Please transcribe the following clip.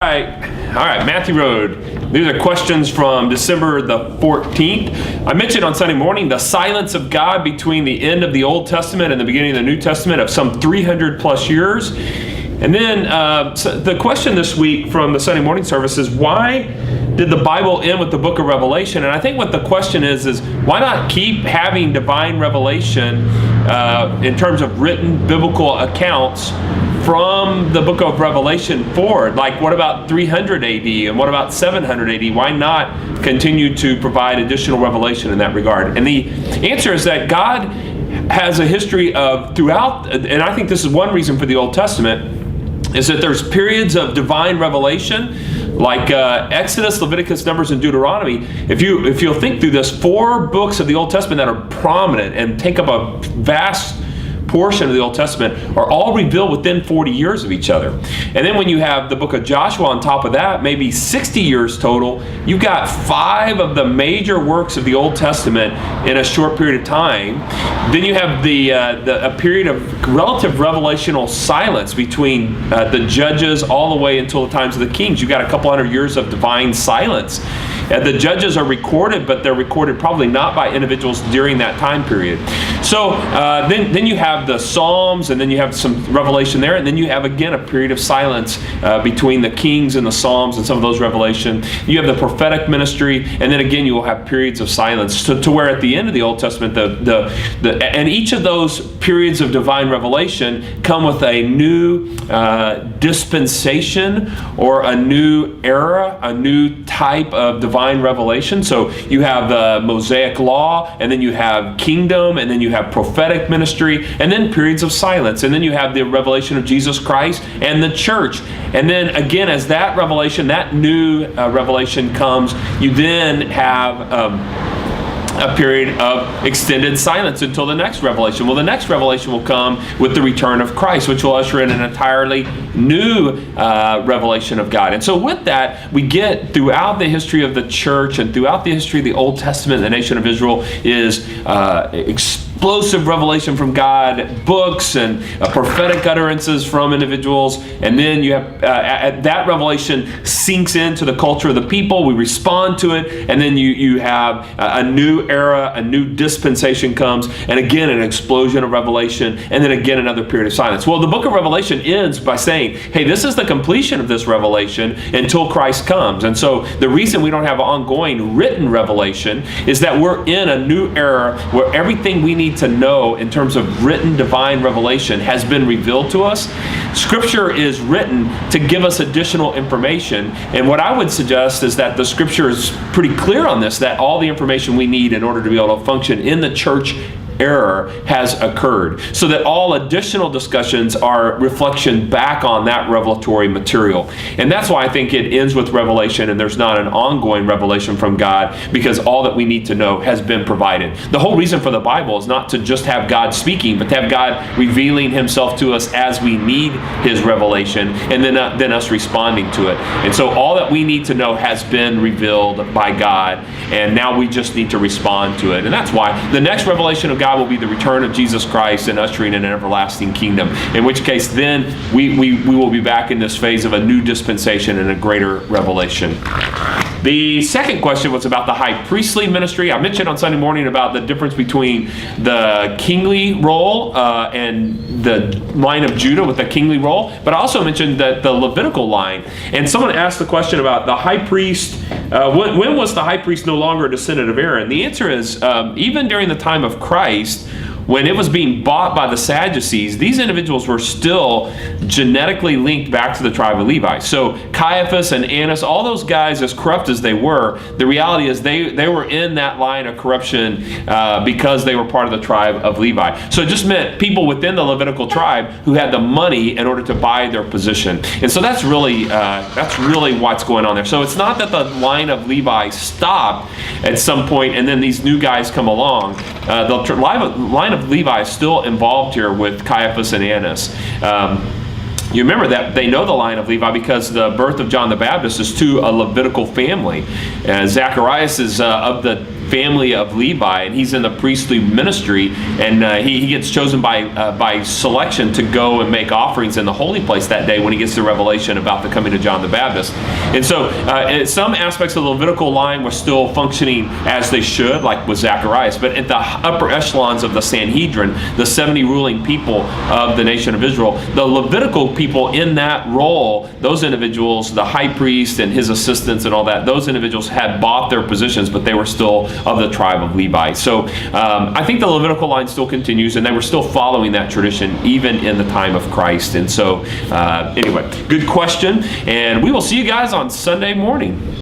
All right, Matthew Road. These are questions from December the 14th. I mentioned on Sunday morning the silence of God between the end of the Old Testament and the beginning of the New Testament of some 300 plus years. And then so the question this week from the Sunday morning service is, why did the Bible end with the book of Revelation? And I think what the question is why not keep having divine revelation in terms of written biblical accounts from the book of Revelation forward? Like, what about 300 AD and what about 700 AD? Why not continue to provide additional revelation in that regard? And the answer is that God has a history of throughout, and I think this is one reason for the Old Testament, is that there's periods of divine revelation like Exodus, Leviticus, Numbers, and Deuteronomy. If you'll think through this, 4 books of the Old Testament that are prominent and take up a vast portion of the Old Testament are all revealed within 40 years of each other. And then when you have the book of Joshua on top of that, maybe 60 years total, you've got 5 of the major works of the Old Testament in a short period of time. Then you have a period of relative revelational silence between the judges all the way until the times of the kings. You've got a couple hundred years of divine silence. The judges are recorded, but they're recorded probably not by individuals during that time period. So then you have the Psalms, and then you have some revelation there, and then you have again a period of silence between the kings and the Psalms and some of those revelation. You have the prophetic ministry, and then again you will have periods of silence to where at the end of the Old Testament, and each of those periods of divine revelation come with a new dispensation or a new era, a new type of divine revelation. So you have the Mosaic law, and then you have kingdom, and then you have prophetic ministry, and then periods of silence, and then you have the revelation of Jesus Christ and the church. And then again, as that revelation, that new revelation comes, you then have a period of extended silence until the next revelation. Well, the next revelation will come with the return of Christ, which will usher in an entirely new revelation of God. And so with that, we get throughout the history of the church and throughout the history of the Old Testament, the nation of Israel is explosive revelation from God, books and prophetic utterances from individuals. And then you have that revelation sinks into the culture of the people. We respond to it, and then you have a new era, a new dispensation comes, and again an explosion of revelation, and then again another period of silence. Well, the book of Revelation ends by saying, hey, this is the completion of this revelation until Christ comes. And so the reason we don't have ongoing written revelation is that we're in a new era where everything we need to know in terms of written divine revelation has been revealed to us. Scripture is written to give us additional information, and what I would suggest is that the Scripture is pretty clear on this, that all the information we need in order to be able to function in the church error has occurred, so that all additional discussions are reflection back on that revelatory material. And that's why I think it ends with revelation and there's not an ongoing revelation from God, because all that we need to know has been provided. The whole reason for the Bible is not to just have God speaking, but to have God revealing himself to us as we need his revelation, and then us responding to it. And so all that we need to know has been revealed by God, and now we just need to respond to it. And that's why the next revelation of God will be the return of Jesus Christ and ushering in an everlasting kingdom, in which case then we will be back in this phase of a new dispensation and a greater revelation. The second question was about the high priestly ministry. I mentioned on Sunday morning about the difference between the kingly role and the line of Judah with the kingly role, but I also mentioned that the Levitical line. And someone asked the question about the high priest. When was the high priest no longer a descendant of Aaron? The answer is even during the time of Christ, when it was being bought by the Sadducees, these individuals were still genetically linked back to the tribe of Levi. So Caiaphas and Annas, all those guys, as corrupt as they were, the reality is they were in that line of corruption because they were part of the tribe of Levi. So it just meant people within the Levitical tribe who had the money in order to buy their position. And so that's really what's going on there. So it's not that the line of Levi stopped at some point and then these new guys come along. The line of Levi is still involved here with Caiaphas and Annas. You remember that they know the line of Levi because the birth of John the Baptist is to a Levitical family. Zacharias is of the family of Levi, and he's in the priestly ministry, and he gets chosen by selection to go and make offerings in the holy place that day when he gets the revelation about the coming of John the Baptist. And so some aspects of the Levitical line were still functioning as they should, like with Zacharias, but at the upper echelons of the Sanhedrin, the 70 ruling people of the nation of Israel, the Levitical people in that role, those individuals, the high priest and his assistants and all that, those individuals had bought their positions, but they were still of the tribe of Levi. So I think the Levitical line still continues, and they were still following that tradition even in the time of Christ. And so anyway, good question, and we will see you guys on Sunday morning.